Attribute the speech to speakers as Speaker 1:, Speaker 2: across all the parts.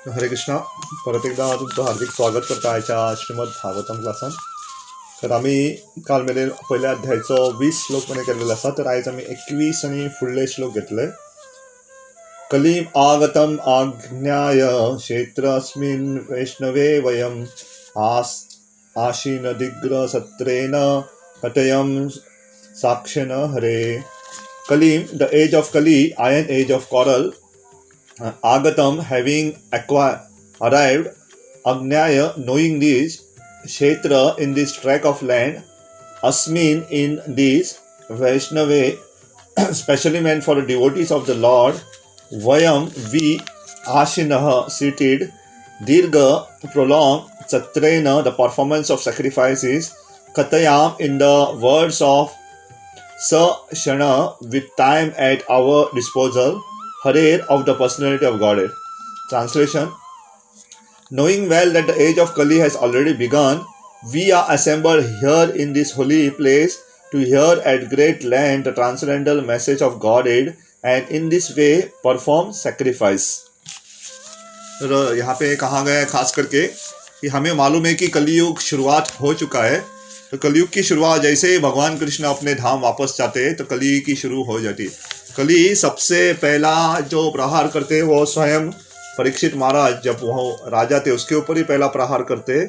Speaker 1: हरे कृष्णा. परत एकदा तुमचं हार्दिक स्वागत करतो आयच्या श्रीमद भागवतम क्लासान. तर आम्ही काल मेरेन पहिल्या अध्यायाचो 20 श्लोक मेरेन केलेलो आसा. तर आयज आमी 21 आनी फुडले श्लोक घेतले. कलीम आगतम आज्ञाय क्षेत्रस्मिन् वैष्णवे वयम् आशीन दिग्र सत्रेन कथयम साक्षेन हरे. Kalim, the age of Kali, iron age of coral, Agatam, having arrived, Agnyaya, knowing this, Kshetra, in this tract of land, Asmin, in this, Vaishnave, specially meant for the devotees of the Lord, Vayam, we, Ashinaha, seated, Dirga, prolonged, Chatrena, the performance of sacrifices, Katayam, in the words of Sa Shana, with time at our disposal, Harer, of the personality of Godhead. Translation: knowing well that the age of Kali has already begun, we are assembled here in this holy place to hear at great length the transcendental message of Godhead and in this way perform sacrifice. तो यहाँ पे कहा गया है खास करके कि हमें मालूम है कि कलियुग शुरुआत हो चुका है. तो कलियुग की शुरुआत जैसे ही भगवान कृष्ण अपने धाम वापस जाते हैं तो कली की शुरू हो जाती है. कली सबसे पहला जो प्रहार करते वो स्वयं परीक्षित महाराज, जब वो राजा थे उसके ऊपर ही पहला प्रहार करते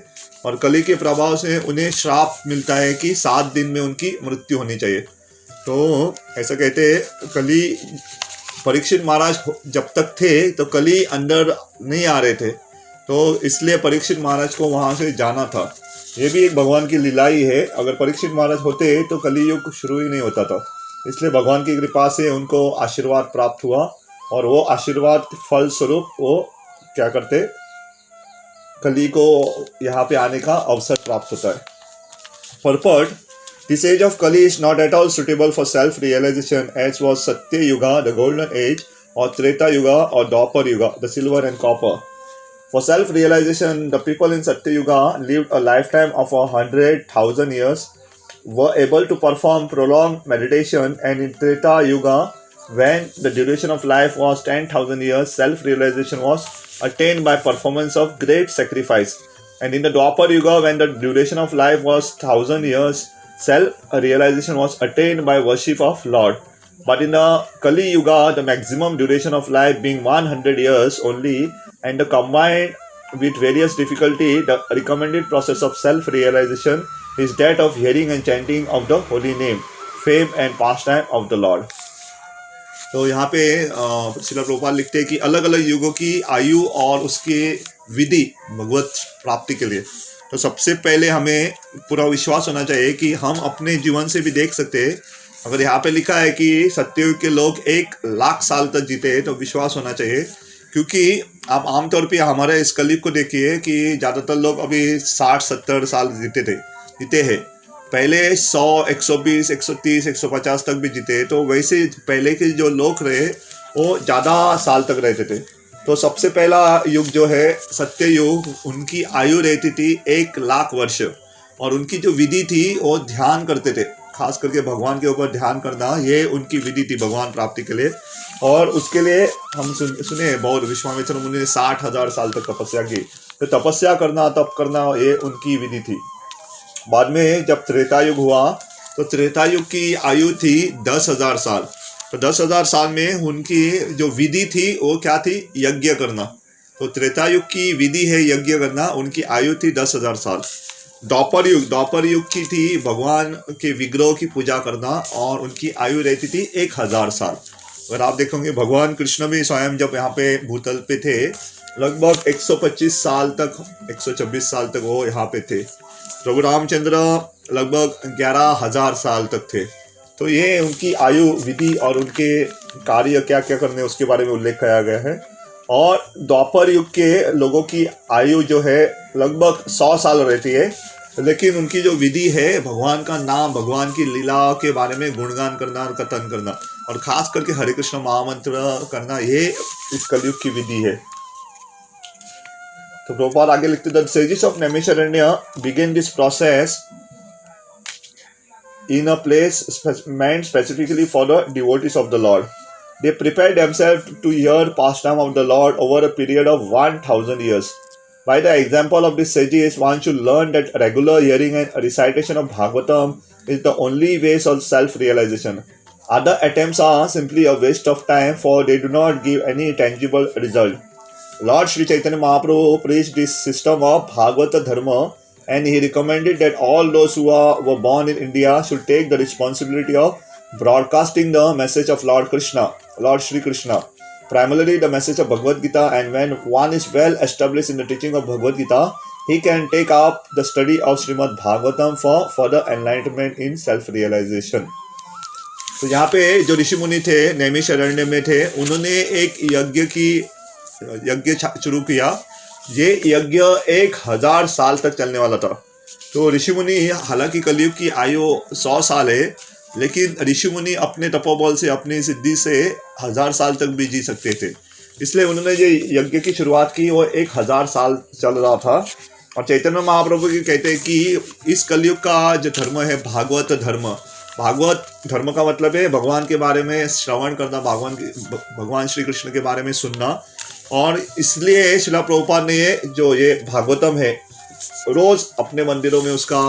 Speaker 1: और कली के प्रभाव से उन्हें श्राप मिलता है कि 7 दिन में उनकी मृत्यु होनी चाहिए. तो ऐसा कहते कली परीक्षित महाराज जब तक थे तो कली अंदर नहीं आ रहे थे, तो इसलिए परीक्षित महाराज को वहाँ से जाना था. ये भी एक भगवान की लीला ही है. अगर परीक्षित महाराज होते तो कलियुग शुरू ही नहीं होता था. इसलिए भगवान की कृपा से उनको आशीर्वाद प्राप्त हुआ और वो आशीर्वाद फल स्वरूप वो क्या करते, कली को यहाँ पे आने का अवसर प्राप्त होता है. Purport: This age of Kali is not at all suitable for self-realization as was Satya Yuga, the golden age, or Treta Yuga or Dwapar Yuga, the silver and copper. For self-realization, the people in Satya Yuga lived a lifetime of 100,000 years, were able to perform prolonged meditation, and in Treta Yuga, when the duration of life was 10,000 years, self-realization was attained by performance of great sacrifice. And in the Dwapar Yuga, when the duration of life was 1,000 years, self-realization was attained by worship of Lord. But in the Kali Yuga, the maximum duration of life being 100 years only, and combined with various difficulty, the recommended process of self-realization is that of hearing and chanting of the holy name, fame and pastime of the Lord. तो यहाँ पे श्रील प्रभुपाद लिखते हैं कि अलग अलग युगों की आयु और उसके विधि भगवत प्राप्ति के लिए. तो सबसे पहले हमें पूरा विश्वास होना चाहिए कि हम अपने जीवन से भी देख सकते हैं. अगर यहाँ पे लिखा है कि सत्ययुग के लोग 1,00,000 साल तक जीते हैं तो विश्वास होना चाहिए, क्योंकि आप आमतौर पे हमारे इस कलियुग को देखिए कि ज़्यादातर लोग अभी 60-70 साल जीते हैं. पहले 100, 120, 130, 150 तक भी जीते. तो वैसे पहले के जो लोग रहे वो ज़्यादा साल तक रहते थे. तो सबसे पहला युग जो है सत्य युग, उनकी आयु रहती थी 1,00,000 वर्ष, और उनकी जो विधि थी वो ध्यान करते थे. खास करके भगवान के ऊपर ध्यान करना, ये उनकी विधि थी भगवान प्राप्ति के लिए. और उसके लिए हम सुने बहुत विश्वामित्र मुनि ने 60,000 साल तक तपस्या की. तो तपस्या करना, तप करना, ये उनकी विधि थी. बाद में जब त्रेता युग हुआ तो त्रेता युग की आयु थी 10,000 साल. तो 10,000 साल में उनकी जो विधि थी वो क्या थी, यज्ञ करना. तो त्रेता युग की विधि है यज्ञ करना, उनकी आयु थी 10,000 साल. द्वापर युग की थी भगवान के विग्रह की पूजा करना, और उनकी आयु रहती थी 1,000 साल. अगर आप देखोगे भगवान कृष्ण भी स्वयं जब यहाँ पे भूतल पे थे लगभग 125 साल तक, 126 साल तक वो यहाँ पे थे. प्रभु रामचंद्र लगभग 11,000 साल तक थे. तो ये उनकी आयु विधि और उनके कार्य क्या क्या करने उसके बारे में उल्लेख किया गया है. और द्वापर युग के लोगों की आयु जो है लगभग 100 साल रहती है, लेकिन उनकी जो विधि है भगवान का नाम, भगवान की लीला के बारे में गुणगान करना और कथन करना, और खास करके हरे कृष्ण महामंत्र करना, ये इस कलयुग की विधि है. तो प्रभुपाद आगे लिखते हैं, the sages of Naimisharanya begin this process in a place meant specifically for the devotees of the Lord. They prepared themselves to hear pastime of the Lord over a period of 1000 years. By the example of these sages, one should learn that regular hearing and recitation of Bhagavatam is the only way of self-realization. Other attempts are simply a waste of time, for they do not give any tangible result. Lord Sri Chaitanya Mahaprabhu preached this system of Bhagavata Dharma, and he recommended that all those who were born in India should take the responsibility of broadcasting the message of Lord Krishna, Lord Sri Krishna, primarily the message of Bhagavad Gita. And when one is well established in the teaching of Bhagavad Gita, he can take up the study of Srimad Bhagavatam for further enlightenment in self-realization. तो यहाँ पे जो ऋषि मुनि थे नैमिषारण्य में थे, उन्होंने एक यज्ञ शुरू किया। ये यज्ञ 1000 साल तक चलने वाला था। तो ऋषि मुनि, हालांकि कलयुग की आयु 100 साल है, लेकिन ऋषि मुनि अपने तपोबल से, अपनी सिद्धि से 1000 साल तक भी जी सकते थे। इसलिए उन्होंने ये यज्ञ की शुरुआत की, वो 1000 साल चल रहा था। और चैतन्य महाप्रभु जी कहते हैं कि इस कलयुग का जो धर्म है भागवत धर्म। भागवत धर्म का मतलब है भगवान के बारे में श्रवण करना, भगवान श्री कृष्ण के बारे में सुनना। और इसलिए श्रील प्रभुपाद ने जो ये भागवतम है रोज अपने मंदिरों में उसका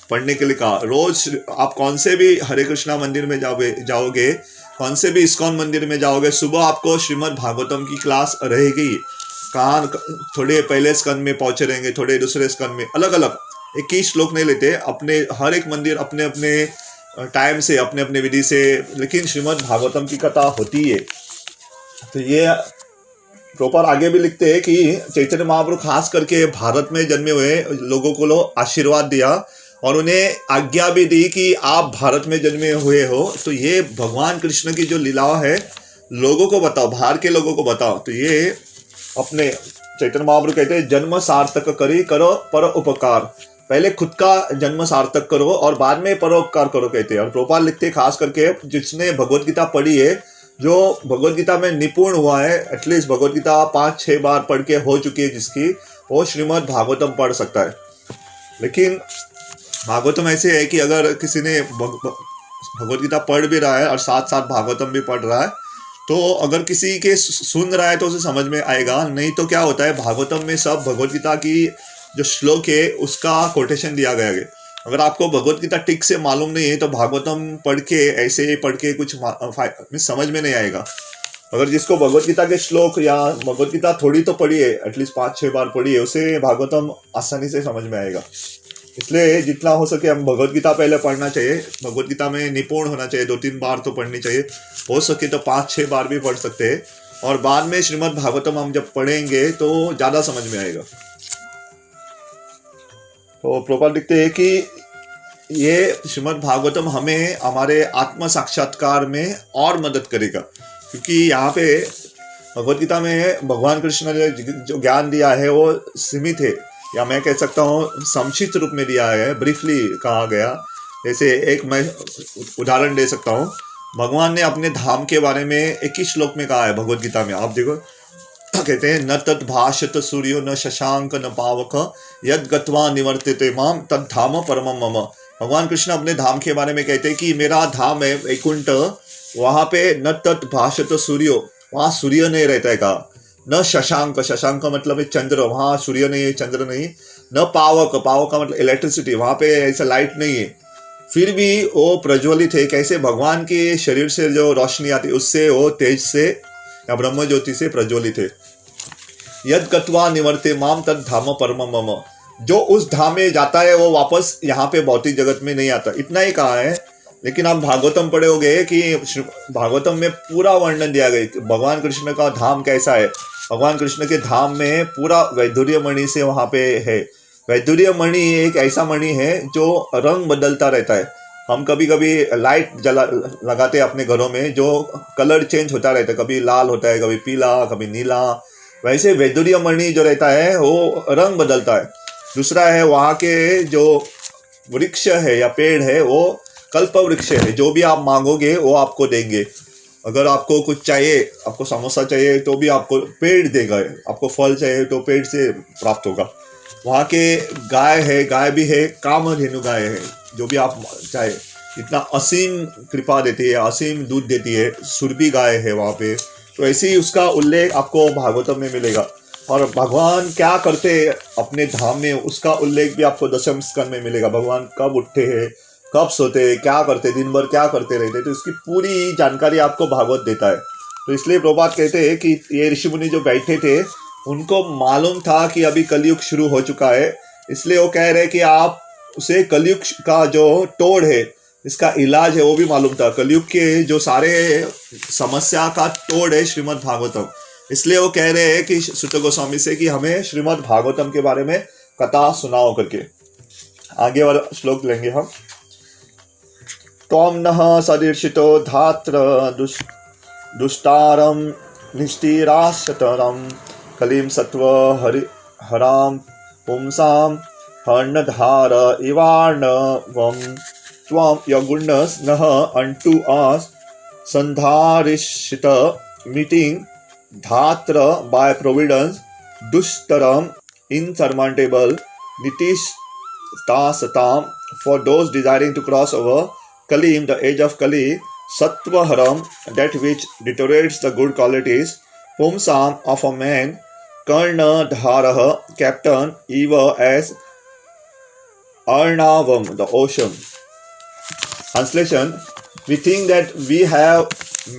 Speaker 1: पढ़ने के लिए कहा। रोज आप कौन से भी हरे कृष्णा मंदिर में जाओगे, कौन से भी इस्कॉन मंदिर में जाओगे, सुबह आपको श्रीमद् भागवतम की क्लास रहेगी। कहाँ थोड़े पहले स्कंद में पहुंचे रहेंगे, थोड़े दूसरे स्कंद में, अलग अलग एक ही श्लोक नहीं लेते, अपने हर एक मंदिर अपने अपने टाइम से, अपने अपने विधि से, लेकिन श्रीमद् भागवतम की कथा होती है। तो ये प्रॉपर आगे भी लिखते हैं कि चैतन्य महाप्रभु खास करके भारत में जन्मे हुए लोगों को आशीर्वाद दिया और उन्हें आज्ञा भी दी कि आप भारत में जन्मे हुए हो तो ये भगवान कृष्ण की जो लीला है लोगों को बताओ, बाहर के लोगों को बताओ। तो ये अपने चैतन्य महाप्रभु कहते हैं जन्म सार्थक करो पर उपकार। पहले खुद का जन्म सार्थक करो और बाद में परोपकार करो कहते हैं। और प्रभुपाद लिखते हैं खास करके जिसने भगवत गीता पढ़ी है, जो भगवत गीता में निपुण हुआ है, एटलीस्ट भगवत गीता 5-6 बार पढ़ के हो चुकी है जिसकी, वो श्रीमद् भागवतम पढ़ सकता है। लेकिन भागवतम ऐसे है कि अगर किसी ने भगवत गीता पढ़ भी रहा है और साथ साथ भागवतम भी पढ़ रहा है, तो अगर किसी के सुन रहा है तो उसे समझ में आएगा। नहीं तो क्या होता है, भागवतम में सब भगवत गीता की जो श्लोक है उसका कोटेशन दिया गया है। अगर आपको भगवत गीता ठीक से मालूम नहीं है तो भागवतम पढ़ के ऐसे ही पढ़ के कुछ समझ में नहीं आएगा। अगर जिसको भगवत गीता के श्लोक या भगवत गीता थोड़ी तो पढ़ी है, एटलीस्ट 5-6 बार पढ़ी है, उसे भागवतम आसानी से समझ में आएगा। इसलिए जितना हो सके हम भगवत गीता पहले पढ़ना चाहिए, भगवत गीता में निपुण होना चाहिए, 2-3 बार तो पढ़नी चाहिए, हो सके तो 5-6 बार भी पढ़ सकते हैं। और बाद में श्रीमद् भागवतम हम जब पढ़ेंगे तो ज़्यादा समझ में आएगा। तो प्रभुपाद लिखते हैं कि ये श्रीमद् भागवतम हमें हमारे आत्म साक्षात्कार में और मदद करेगा, क्योंकि यहाँ पे भगवत गीता में भगवान कृष्ण ने जो ज्ञान दिया है वो सीमित है, या मैं कह सकता हूँ संक्षिप्त रूप में दिया है, ब्रीफली कहा गया। जैसे एक मैं उदाहरण दे सकता हूँ, भगवान ने अपने धाम के बारे में एक ही श्लोक में कहा है भगवत गीता में। आप देखो, कहते हैं न तत् भाषत सूर्यो न शशांक न पावक यद गत्वा निवर्तते माम तद धाम परमम मम। भगवान कृष्ण अपने धाम के बारे में कहते हैं कि मेरा धाम है वैकुंठ, वहाँ पे न तत् भाषत सूर्यो, वहाँ सूर्य नहीं रहता है कहा, न शशांक, शशांक मतलब है चंद्र, वहाँ सूर्य नहीं है, चंद्र नहीं, न पावक, पावक का मतलब इलेक्ट्रिसिटी, वहाँ पे ऐसा लाइट नहीं है, फिर भी वो प्रज्वलित है। कैसे भगवान के शरीर से जो रोशनी आती है उससे वो तेज से या ब्रह्म ज्योति से प्रज्वलित है। यद गत्वा निवर्ते माम तद धाम परमम मम, जो उस धाम में जाता है वो वापस यहाँ पे भौतिक जगत में नहीं आता, इतना ही कहा है। लेकिन आप भागवतम पढ़े होंगे कि भागवतम में पूरा वर्णन दिया गया भगवान कृष्ण का धाम कैसा है। भगवान कृष्ण के धाम में पूरा वैदुर्य मणि से वहाँ पे है। वैदुर्य मणि एक ऐसा मणि है जो रंग बदलता रहता है। हम कभी कभी लाइट लगाते हैं अपने घरों में, जो कलर चेंज होता रहता है, कभी लाल होता है, कभी पीला, कभी नीला। वैसे वैदुर्य मणि जो रहता है वो रंग बदलता है। दूसरा है वहाँ के जो वृक्ष है या पेड़ है वो कल्प वृक्ष है, जो भी आप मांगोगे वो आपको देंगे। अगर आपको कुछ चाहिए, आपको समोसा चाहिए तो भी आपको पेड़ देगा, आपको फल चाहिए तो पेड़ से प्राप्त होगा। वहाँ के गाय है, गाय भी है, कामधेनु गाय है, जो भी आप चाहे। इतना असीम कृपा देती है, असीम दूध देती है, सुरभि गाय है वहाँ पे। तो ऐसे ही उसका उल्लेख आपको भागवतम में मिलेगा। और भगवान क्या करते हैं अपने धाम में, उसका उल्लेख भी आपको दशम स्कंद में मिलेगा। भगवान कब उठते हैं, कब सोते हैं, क्या करते, दिन भर क्या करते रहते, तो इसकी पूरी जानकारी आपको भागवत देता है। तो इसलिए प्रभुपाद कहते हैं कि ये ऋषि मुनि जो बैठे थे उनको मालूम था कि अभी कलयुग शुरू हो चुका है, इसलिए वो कह रहे हैं कि आप उसे कलयुग का जो तोड़ है, इसका इलाज है, वो भी मालूम था। कलयुग के जो सारे समस्या का तोड़ है श्रीमद् भागवतम। इसलिए वो कह रहे हैं कि सुत गोस्वामी से कि हमें श्रीमद् भागवतम के बारे में कथा सुनाओ करके। आगे वाला श्लोक लेंगे हम। त्वं नः सदीर्षितो धात्र दुष्टारं निष्ठिराशतरं कलिं सत्व हरां पुंसां हर्णधार इवार्णवं त्वं your goodness नः unto us sandharishita meeting dhatra by providence dushtaram insurmountable nitishtasatam for those desiring to cross over Kalim, the age of Kali, Sattvaharam, that which deteriorates the good qualities, Pumsam of a man, Karnadharaha, captain, Eva as Arnavam, the ocean. Translation: we think that we have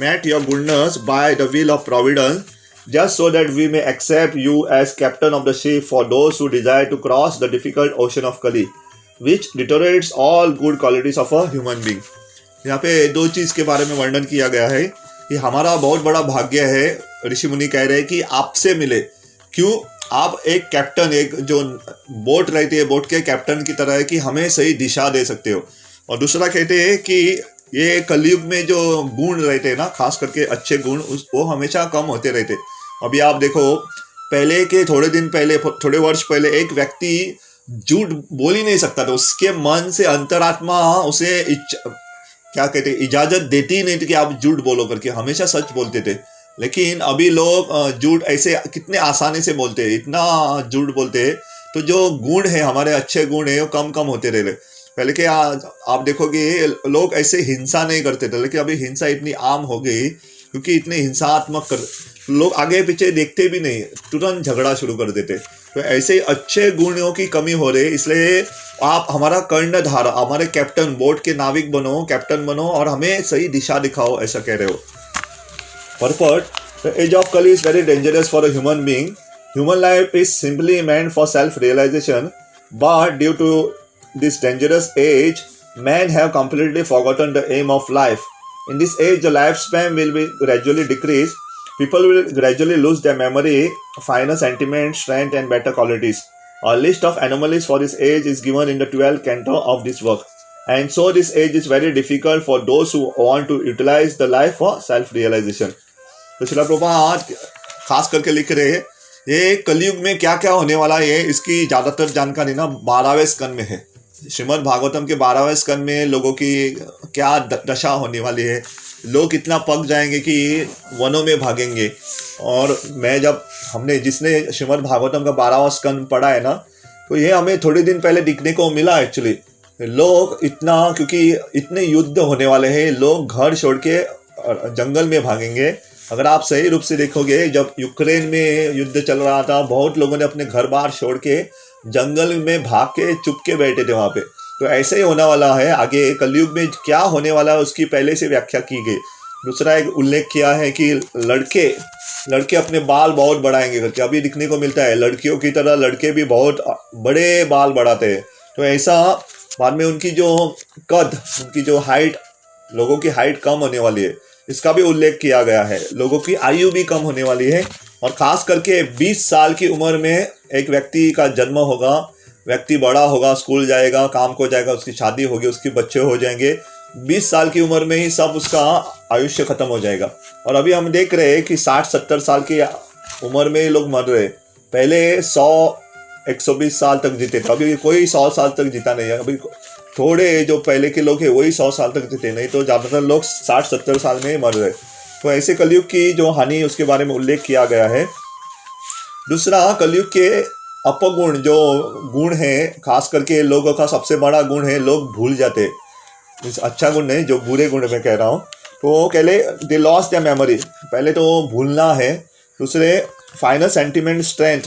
Speaker 1: met your goodness by the will of providence, just so that we may accept you as captain of the ship for those who desire to cross the difficult ocean of Kali, which deteriorates all good qualities of a human being. यहाँ पे दो चीज़ के बारे में वर्णन किया गया है कि हमारा बहुत बड़ा भाग्य है। ऋषि मुनि कह रहे हैं कि आपसे मिले। क्यों? आप एक कैप्टन, एक जो बोट रहती है, बोट के कैप्टन की तरह है कि हमें सही दिशा दे सकते हो। और दूसरा कहते हैं कि ये कलयुग में जो गुण रहते हैं ना, खास करके अच्छे गुण, वो हमेशा कम होते रहते। अभी आप देखो, पहले के थोड़े दिन पहले, थोड़े वर्ष पहले एक व्यक्ति झूठ बोल ही नहीं सकता था। उसके मन से अंतरात्मा उसे क्या कहते, इजाजत देती ही नहीं थी कि आप झूठ बोलो करके, हमेशा सच बोलते थे। लेकिन अभी लोग झूठ ऐसे कितने आसानी से बोलते हैं, इतना झूठ बोलते हैं। तो जो गुण है, हमारे अच्छे गुण है, वो कम कम होते रहे। पहले के आप देखोगे लोग ऐसे हिंसा नहीं करते थे, लेकिन अभी हिंसा इतनी आम हो गई क्योंकि इतने हिंसात्मक लोग आगे पीछे देखते भी नहीं, तुरंत झगड़ा शुरू कर देते। तो ऐसे अच्छे गुणों की कमी हो रही है। इसलिए आप हमारा कर्णधार, हमारे कैप्टन, बोट के नाविक बनो, कैप्टन बनो और हमें सही दिशा दिखाओ, ऐसा कह रहे हो। Purport: the age of Kali is very dangerous for a human being. Human life is simply meant for self-realization, but due to this dangerous age, men have completely forgotten the aim of life. In this age, the lifespan will be gradually decreased. People will gradually lose their memory, finer sentiment, strength, and better qualities. A list of anomalies for this age is given in the 12th canto of this work. And so this age is very difficult for those who want to utilize the life for self-realization. तो श्रील प्रभुपाद खास करके लिख रहे हैं, ये कलयुग में क्या क्या होने वाला है, इसकी ज़्यादातर जानकारी ना 12वें स्कंद में है। श्रीमद् भागवतम के 12वें स्कंद में लोगों की क्या दशा होने वाली है। लोग इतना पक जाएंगे कि वनों में भागेंगे। और हमने जिसने श्रीमद् भागवतम का 12वां स्कंद पढ़ा है ना, तो ये हमें थोड़े दिन पहले दिखने को मिला एक्चुअली। लोग इतना, क्योंकि इतने युद्ध होने वाले हैं, लोग घर छोड़ के जंगल में भागेंगे। अगर आप सही रूप से देखोगे, जब यूक्रेन में युद्ध चल रहा था, बहुत लोगों ने अपने घर बार छोड़ के जंगल में भाग के चुप के बैठे थे वहाँ पे। तो ऐसे ही होने वाला है आगे कलयुग में। क्या होने वाला है उसकी पहले से व्याख्या की गई। दूसरा एक उल्लेख किया है कि लड़के अपने बाल बहुत बढ़ाएंगे करके। अभी दिखने को मिलता है लड़कियों की तरह लड़के भी बहुत बड़े बाल बढ़ाते हैं। तो ऐसा बाद में उनकी जो कद, उनकी जो हाइट, लोगों की हाइट कम होने वाली है, इसका भी उल्लेख किया गया है। लोगों की आयु भी कम होने वाली है। और ख़ास करके 20 साल की उम्र में एक व्यक्ति का जन्म होगा। व्यक्ति बड़ा होगा, स्कूल जाएगा, काम को जाएगा, उसकी शादी होगी, उसके बच्चे हो जाएंगे। 20 साल की उम्र में ही सब उसका आयुष्य ख़त्म हो जाएगा। और अभी हम देख रहे हैं कि 60-70 साल की उम्र में ही लोग मर रहे। पहले 100-120 साल तक जीते थे, अभी कोई 100 साल तक जीता नहीं है। अभी थोड़े जो पहले के लोग हैं वही 100 साल तक जीते, नहीं तो ज़्यादातर लोग 60-70 साल में ही मर रहे। तो ऐसे कलयुग की जो हानि, उसके बारे में उल्लेख किया गया है। दूसरा, कलयुग के अपगुण जो गुण है, खास करके लोगों का सबसे बड़ा गुण है, लोग भूल जाते। अच्छा गुण नहीं, जो बुरे गुण में कह रहा हूँ, तो वो कहले दे लॉस द मेमोरी। पहले तो भूलना है, दूसरे फाइनल सेंटिमेंट स्ट्रेंथ,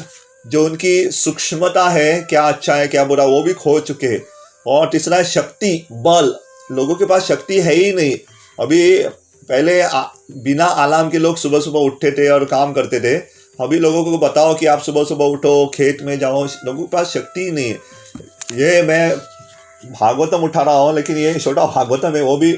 Speaker 1: जो उनकी सूक्ष्मता है, क्या अच्छा है क्या बुरा, वो भी खो चुके हैं। और तीसरा है शक्ति, बल, लोगों के पास शक्ति है ही नहीं। अभी पहले बिना अलार्म के लोग सुबह सुबह उठते थे और काम करते थे। अभी लोगों को बताओ कि आप सुबह सुबह उठो, खेत में जाओ, लोगों के पास शक्ति ही नहीं है। ये मैं भागवतम उठा रहा हूँ, लेकिन ये छोटा भागवतम है, वो भी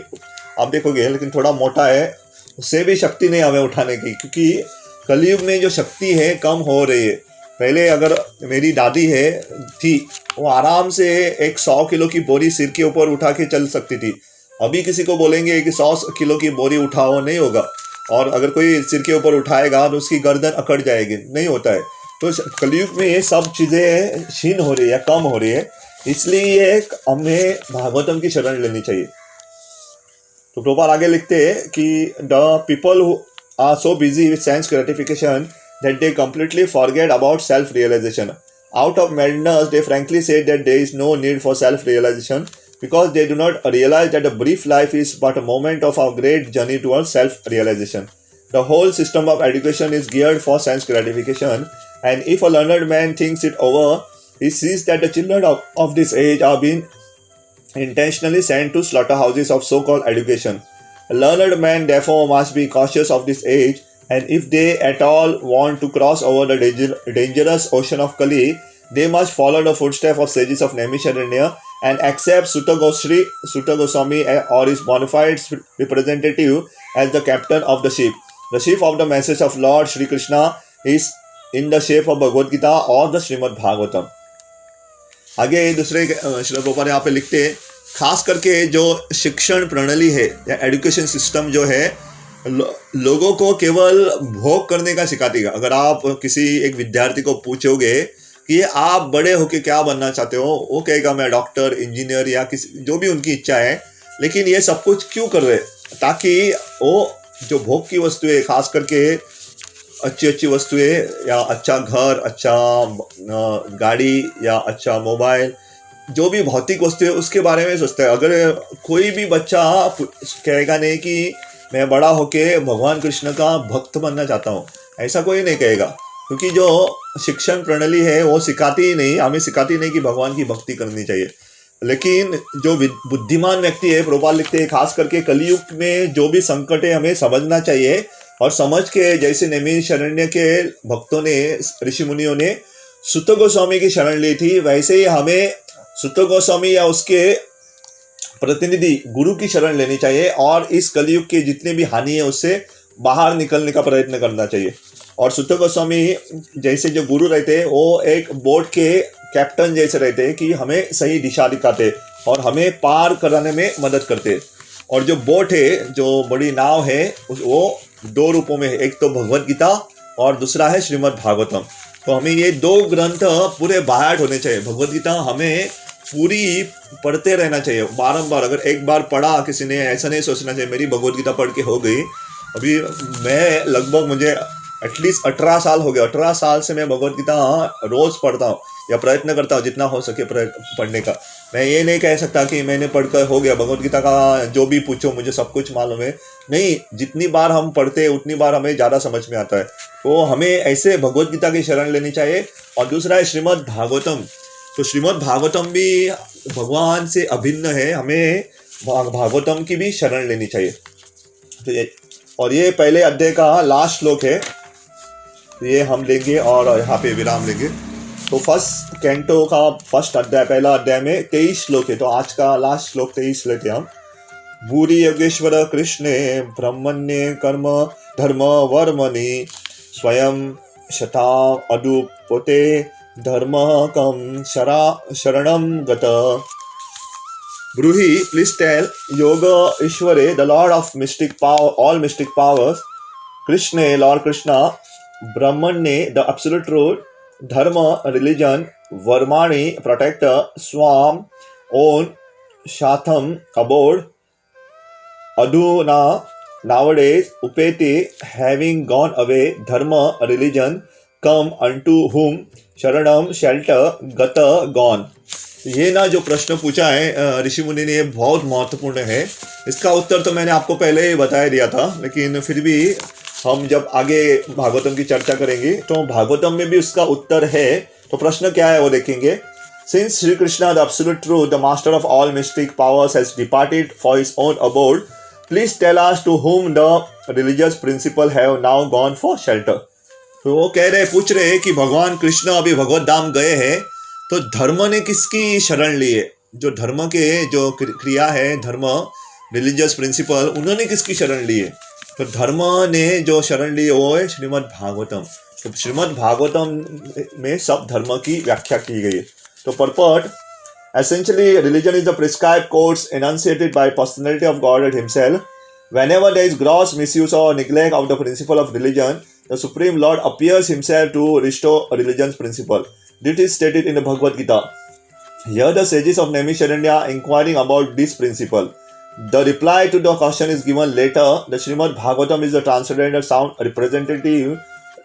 Speaker 1: आप देखोगे लेकिन थोड़ा मोटा है, उससे भी शक्ति नहीं हमें उठाने की, क्योंकि कलयुग में जो शक्ति है कम हो रही है। पहले अगर मेरी दादी है थी, वो आराम से एक 100 किलो की बोरी सिर के ऊपर उठा के चल सकती थी। अभी किसी को बोलेंगे कि 100 किलो की बोरी उठाओ, नहीं होगा। और अगर कोई सिर के ऊपर उठाएगा तो उसकी गर्दन अकड़ जाएगी, नहीं होता है। तो कलयुग में ये सब चीज़ें क्षीण हो रही है, कम हो रही है, इसलिए हमें भागवतम की शरण लेनी चाहिए। तो प्रभुपाद आगे लिखते हैं कि the people who are so busy with sense gratification that they completely forget about self-realization. Out of madness, they frankly say that there is no need for self-realization because they do not realize that a brief life is but a moment of our great journey towards self-realization. The whole system of education is geared for sense gratification, and if a learned man thinks it over, he sees that the children of this age are being intentionally sent to slaughterhouses of so-called education. A learned man therefore must be cautious of this age, and if they at all want to cross over the dangerous ocean of Kali, they must follow the footsteps of sages of Naimisharanya and accept Sutta Goswami or his bona fide representative as the captain of the ship. The ship of the message of Lord Shri Krishna is in the shape of Bhagavad Gita or the Srimad Bhagavatam. आगे दूसरे श्री प्रभुपाद यहाँ पे लिखते हैं, खास करके जो शिक्षण प्रणाली है या एजुकेशन सिस्टम जो है, लोगों को केवल भोग करने का सिखाती है। अगर आप किसी एक विद्यार्थी को पूछोगे कि आप बड़े होके क्या बनना चाहते हो, वो कहेगा मैं डॉक्टर, इंजीनियर या किसी जो भी उनकी इच्छा है। लेकिन ये सब कुछ क्यों कर रहे? ताकि वो जो भोग की वस्तुएं, खास करके अच्छी अच्छी वस्तुएं या अच्छा घर, अच्छा गाड़ी या अच्छा मोबाइल, जो भी भौतिक वस्तु है उसके बारे में सोचता है। अगर कोई भी बच्चा कहेगा नहीं कि मैं बड़ा होके भगवान कृष्ण का भक्त बनना चाहता हूँ, ऐसा कोई नहीं कहेगा, क्योंकि जो शिक्षण प्रणाली है वो सिखाती ही नहीं, हमें सिखाती नहीं कि भगवान की भक्ति करनी चाहिए। लेकिन जो बुद्धिमान व्यक्ति है, प्रभुपाद लिखते हैं, खास करके कलयुग में जो भी संकट है हमें समझना चाहिए, और समझ के जैसे नैमिषारण्य के भक्तों ने, ऋषि मुनियों ने सुत गोस्वामी की शरण ली थी, वैसे ही हमें सुत गोस्वामी या उसके प्रतिनिधि गुरु की शरण लेनी चाहिए और इस कलयुग के जितने भी हानि है उससे बाहर निकलने का प्रयत्न करना चाहिए। और सुत गोस्वामी जैसे जो गुरु रहते हैं, वो एक बोट के कैप्टन जैसे रहते हैं कि हमें सही दिशा दिखाते और हमें पार कराने में मदद करते। और जो बोट है, जो बड़ी नाव है, वो 2 रूपों में है, एक तो भगवद गीता और दूसरा है श्रीमद् भागवतम। तो हमें ये 2 ग्रंथ पूरे बाहर होने चाहिए। भगवद गीता हमें पूरी पढ़ते रहना चाहिए बारंबार। अगर एक बार पढ़ा किसी ने, ऐसा नहीं सोचना चाहिए मेरी भगवद गीता पढ़ के हो गई। अभी मैं लगभग, मुझे एटलीस्ट 18 साल हो गया, 18 साल से मैं भगवद गीता रोज़ पढ़ता हूँ या प्रयत्न करता हूँ जितना हो सके पढ़ने का। मैं ये नहीं कह सकता कि मैंने पढ़कर हो गया, भगवद गीता का जो भी पूछो मुझे सब कुछ मालूम है, नहीं। जितनी बार हम पढ़ते हैं उतनी बार हमें ज़्यादा समझ में आता है। तो हमें ऐसे भगवद गीता की शरण लेनी चाहिए। और दूसरा है श्रीमद् भागवतम। तो श्रीमद् भागवतम भी भगवान से अभिन्न है, हमें भागवतम की भी शरण लेनी चाहिए। तो ये पहले अध्याय का लास्ट श्लोक है, तो ये हम लेंगे और यहाँ पे विराम लेंगे। तो फर्स्ट कैंटो का फर्स्ट अध्याय, पहला अध्याय में 23 श्लोक है, तो आज का लास्ट श्लोक 23 लेते हैं हम। भूरि योगेश्वर कृष्णे ब्रह्मण्ये कर्म धर्म वर्मणि स्वयं शता अदुपोते धर्म कम शरणम गत। Bruhi, please tell, Yoga Ishware, the Lord of mystic power, all mystic powers, Krishna, Lord Krishna, Brahmane, the absolute truth, Dharma, religion, Varmani, protector, Swam, own, Shatham, abode, Aduna, nowadays, Upeti, having gone away, Dharma, religion, come unto whom, Sharanam, shelter, Gata, gone. ये ना जो प्रश्न पूछा है ऋषि मुनि ने, ये बहुत महत्वपूर्ण है। इसका उत्तर तो मैंने आपको पहले ही बता दिया था, लेकिन फिर भी हम जब आगे भागवतम की चर्चा करेंगे तो भागवतम में भी उसका उत्तर है। तो प्रश्न क्या है वो देखेंगे। Since Shri Krishna the absolute truth, the master of all mystic powers, has departed for his own abode, please tell us to whom the religious principle have now gone for shelter. तो वो पूछ रहे हैं कि भगवान कृष्ण अभी भगवत धाम गए हैं, तो धर्म ने किसकी शरण ली है? जो धर्म के जो क्रिया है, धर्म रिलीजियस प्रिंसिपल, उन्होंने किसकी शरण ली है? तो धर्म ने जो शरण ली है वो है श्रीमद् भागवतम। तो श्रीमद् भागवतम में सब धर्म की व्याख्या की गई है। तो पर्पट, essentially religion is the prescribed course enunciated by personality of God himself. Whenever there is gross misuse or neglect of the principle of religion, the Supreme Lord appears himself to restore a religion's principle. This is stated in the Bhagavad Gita. Here the sages of Naimisharanya are inquiring about this principle. The reply to the question is given later. The Srimad Bhagavatam is the transcendental sound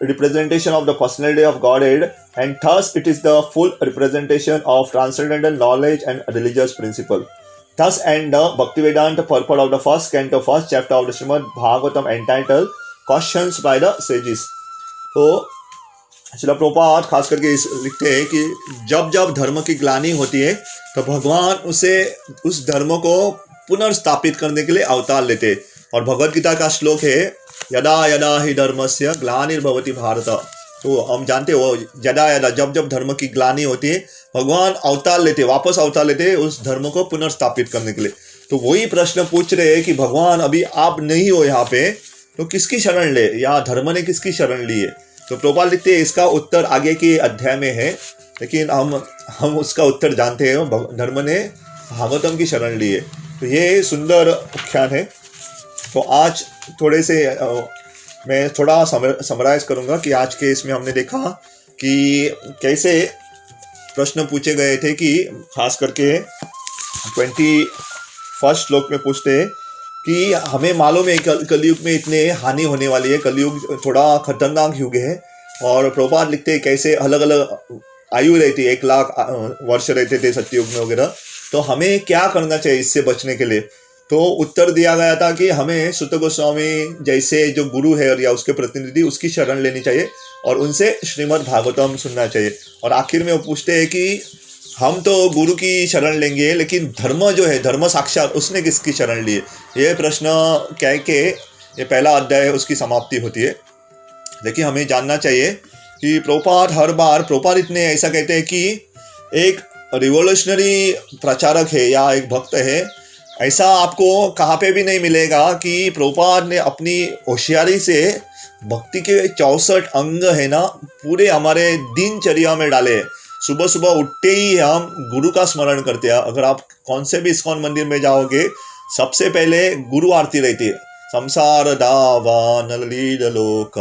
Speaker 1: representation of the personality of Godhead, and thus it is the full representation of transcendental knowledge and religious principle. Thus end the Bhaktivedanta purport of the first canto, first chapter of the Srimad Bhagavatam, entitled Questions by the Sages. तो श्रील प्रभुपाद खास करके लिखते हैं कि जब जब धर्म की ग्लानि होती है तो भगवान उस धर्म को पुनर्स्थापित करने के लिए अवतार लेते। और भगवद गीता का श्लोक है, यदा यदा ही धर्मस्य ग्लानिर्भवति भारत। तो हम जानते हो, यदा यदा जब जब धर्म की ग्लानि होती है भगवान अवतार लेते, वापस अवतार लेते उस धर्म को पुनर्स्थापित करने के लिए। तो वही प्रश्न पूछ रहे हैं कि भगवान अभी आप नहीं हो यहाँ पे, तो किसकी शरण ले, या धर्म ने किसकी शरण ली है? तो प्रभुपाद लिखते हैं इसका उत्तर आगे के अध्याय में है, लेकिन हम उसका उत्तर जानते हैं, धर्म ने भागवतम की शरण ली है। तो ये सुंदर उख्यान है। तो आज थोड़े से मैं थोड़ा समराइज करूंगा कि आज के इसमें हमने देखा कि कैसे प्रश्न पूछे गए थे, कि खास करके 21 श्लोक में पूछते हैं कि हमें मालूम है कलयुग में इतने हानि होने वाली है, कलयुग थोड़ा खतरनाक युग है। और प्रभुपाद लिखते हैं कैसे अलग अलग आयु रहती है, 1 लाख वर्ष रहते थे सत्ययुग में वगैरह। तो हमें क्या करना चाहिए इससे बचने के लिए? तो उत्तर दिया गया था कि हमें सुत गोस्वामी जैसे जो गुरु है और या उसके प्रतिनिधि, उसकी शरण लेनी चाहिए और उनसे श्रीमद् भागवतम सुनना चाहिए। और आखिर में वो पूछते हैं कि हम तो गुरु की शरण लेंगे, लेकिन धर्म जो है, धर्म साक्षात, उसने किसकी शरण ली है? ये प्रश्न कह के ये पहला अध्याय है उसकी समाप्ति होती है। लेकिन हमें जानना चाहिए कि प्रभुपाद हर बार, प्रभुपाद इतने ऐसा कहते हैं कि एक रिवोल्यूशनरी प्रचारक है या एक भक्त है, ऐसा आपको कहाँ पे भी नहीं मिलेगा कि प्रभुपाद ने अपनी होशियारी से भक्ति के 64 अंग है ना पूरे हमारे दिनचर्या में डाले। सुबह सुबह उठते ही हम गुरु का स्मरण करते हैं। अगर आप कौन से भी इस्कॉन मंदिर में जाओगे, सबसे पहले गुरु आरती रहती है, संसार दावा नलील लोक।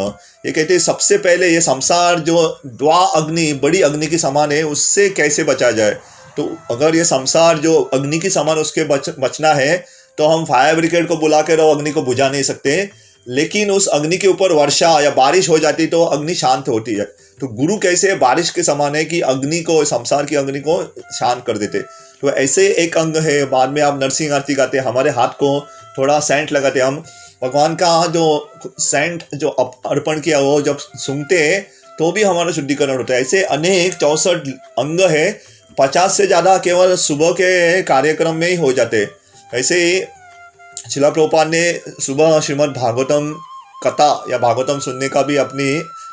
Speaker 1: ये कहते हैं सबसे पहले ये संसार जो द्वा अग्नि, बड़ी अग्नि के समान है, उससे कैसे बचा जाए। तो अगर ये संसार जो अग्नि की समान उसके बचना है तो हम फायर ब्रिगेड को बुला के रहो, अग्नि को बुझा नहीं सकते। लेकिन उस अग्नि के ऊपर वर्षा या बारिश हो जाती तो अग्नि शांत होती है। तो गुरु कैसे बारिश के समान है कि अग्नि को, संसार की अग्नि को शांत कर देते। तो ऐसे एक अंग है। बाद में आप नरसिंह आरती गाते, हमारे हाथ को थोड़ा सेंट लगाते, हम भगवान का जो सेंट जो अर्पण किया वो जब सूंघते हैं तो भी हमारा शुद्धिकरण होता है। ऐसे अनेक 64 अंग है, 50 से ज़्यादा केवल सुबह के कार्यक्रम में ही हो जाते। ऐसे ही शिला प्रभुपाद ने सुबह श्रीमद् भागवतम कथा या भागवतम सुनने का भी अपनी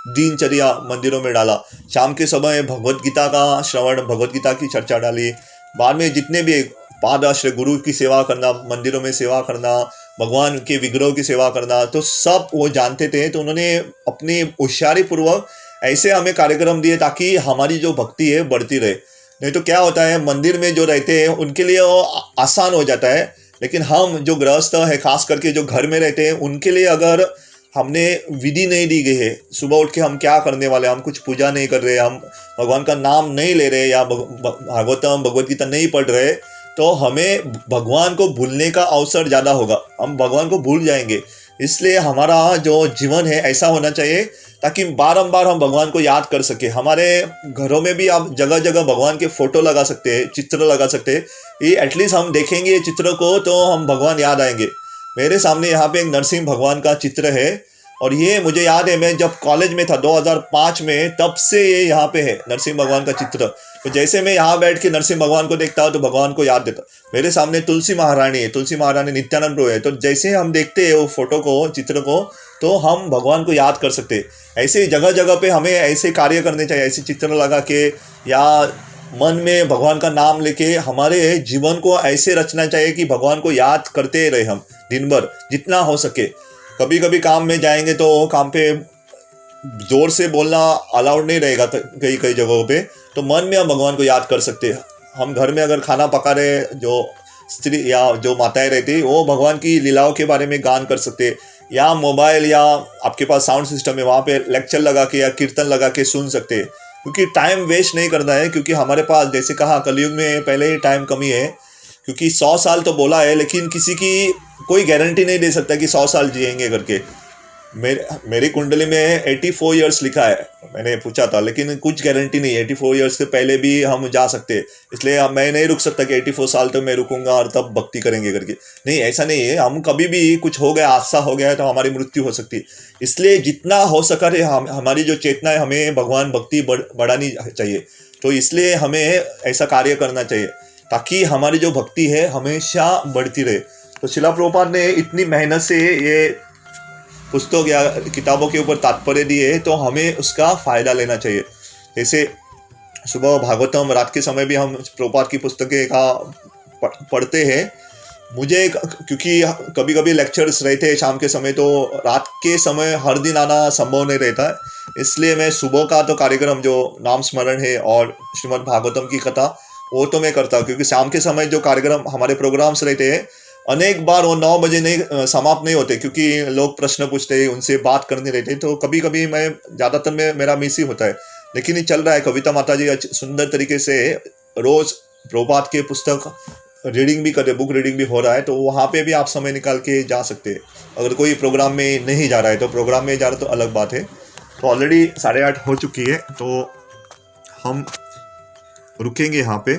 Speaker 1: दिनचर्या मंदिरों में डाला। शाम के समय भगवत गीता का श्रवण, भगवत गीता की चर्चा डाली। बाद में जितने भी पादाश्रय गुरु की सेवा करना, मंदिरों में सेवा करना, भगवान के विग्रह की सेवा करना, तो सब वो जानते थे। तो उन्होंने अपनी होशियारी पूर्वक ऐसे हमें कार्यक्रम दिए ताकि हमारी जो भक्ति है बढ़ती रहे। नहीं तो क्या होता है, मंदिर में जो रहते हैं उनके लिए वो आसान हो जाता है, लेकिन हम जो गृहस्थ है, खास करके जो घर में रहते हैं, उनके लिए अगर हमने विधि नहीं दी गई है, सुबह उठ के हम क्या करने वाले, हम कुछ पूजा नहीं कर रहे, हम भगवान का नाम नहीं ले रहे या भागवतम भगवत गीता नहीं पढ़ रहे, तो हमें भगवान को भूलने का अवसर ज़्यादा होगा। हम भगवान को भूल जाएंगे। इसलिए हमारा जो जीवन है ऐसा होना चाहिए ताकि बारंबार हम भगवान को याद कर सके। हमारे घरों में भी आप जगह जगह भगवान के फोटो लगा सकते हैं, चित्र लगा सकते हैं। ये एटलीस्ट हम देखेंगे ये चित्र को तो हम भगवान याद आएंगे। मेरे सामने यहाँ पे एक नरसिंह भगवान का चित्र है और ये मुझे याद है, मैं जब कॉलेज में था 2005 में, तब से ये यहाँ पे है नरसिंह भगवान का चित्र। तो जैसे मैं यहाँ बैठ के नरसिंह भगवान को देखता हूँ तो भगवान को याद देता। मेरे सामने तुलसी महारानी है, तुलसी महारानी नित्यानंद प्रभु है। तो जैसे हम देखते हैं वो फोटो को, चित्र को, तो हम भगवान को याद कर सकते हैं। ऐसे जगह जगह पे हमें ऐसे कार्य करने चाहिए, ऐसे चित्र लगा के या मन में भगवान का नाम लेके हमारे जीवन को ऐसे रचना चाहिए कि भगवान को याद करते रहे हम दिन भर जितना हो सके। कभी कभी काम में जाएंगे तो काम पे जोर से बोलना अलाउड नहीं रहेगा कई कई जगहों पे, तो मन में हम भगवान को याद कर सकते हैं। हम घर में अगर खाना पका रहे, जो स्त्री या जो माताएं रहती वो भगवान की लीलाओं के बारे में गान कर सकते हैं, या मोबाइल या आपके पास साउंड सिस्टम है वहाँ पे लेक्चर लगा के या कीर्तन लगा के सुन सकते हैं। क्योंकि टाइम वेस्ट नहीं करना है, क्योंकि हमारे पास जैसे कहा कलयुग में पहले ही टाइम कमी है। क्योंकि 100 साल तो बोला है, लेकिन किसी की कोई गारंटी नहीं दे सकता कि 100 साल जिएंगे करके। मेरी कुंडली में 84 इयर्स लिखा है, मैंने पूछा था, लेकिन कुछ गारंटी नहीं है। 84 इयर्स से पहले भी हम जा सकते हैं, इसलिए मैं नहीं रुक सकता कि 84 साल तो मैं रुकूंगा और तब भक्ति करेंगे करके। नहीं, ऐसा नहीं है। हम कभी भी कुछ हो गया, हादसा हो गया है तो हमारी मृत्यु हो सकती है। इसलिए जितना हो सका है हमारी जो चेतना है, हमें भगवान भक्ति बढ़ानी चाहिए। तो इसलिए हमें ऐसा कार्य करना चाहिए ताकि हमारी जो भक्ति है हमेशा बढ़ती रहे। तो शिला प्रभुपाद ने इतनी मेहनत से ये पुस्तक या किताबों के ऊपर तात्पर्य दिए, तो हमें उसका फ़ायदा लेना चाहिए। जैसे सुबह भागवतम, रात के समय भी हम प्रभुपाद की पुस्तकें का पढ़ते हैं। मुझे क्योंकि कभी कभी लेक्चर्स रहते हैं शाम के समय, तो रात के समय हर दिन आना संभव नहीं रहता है, इसलिए मैं सुबह का तो कार्यक्रम जो नाम स्मरण है और श्रीमद् भागवतम की कथा वो तो मैं करता हूँ। क्योंकि शाम के समय जो कार्यक्रम हमारे प्रोग्राम्स रहते हैं, अनेक बार वो 9 बजे नहीं समाप्त नहीं होते, क्योंकि लोग प्रश्न पूछते हैं, उनसे बात करनी रहती है। तो कभी कभी मैं ज़्यादातर में मेरा मिस ही होता है, लेकिन ये चल रहा है। कविता माता जी सुंदर तरीके से रोज़ प्रभुपाद के पुस्तक रीडिंग भी करते, बुक रीडिंग भी हो रहा है, तो वहाँ पे भी आप समय निकाल के जा सकते हैं। अगर कोई प्रोग्राम में नहीं जा रहा है तो प्रोग्राम में जा रहा तो अलग बात है। तो ऑलरेडी 8:30 हो चुकी है, तो हम रुकेंगे यहाँ पे।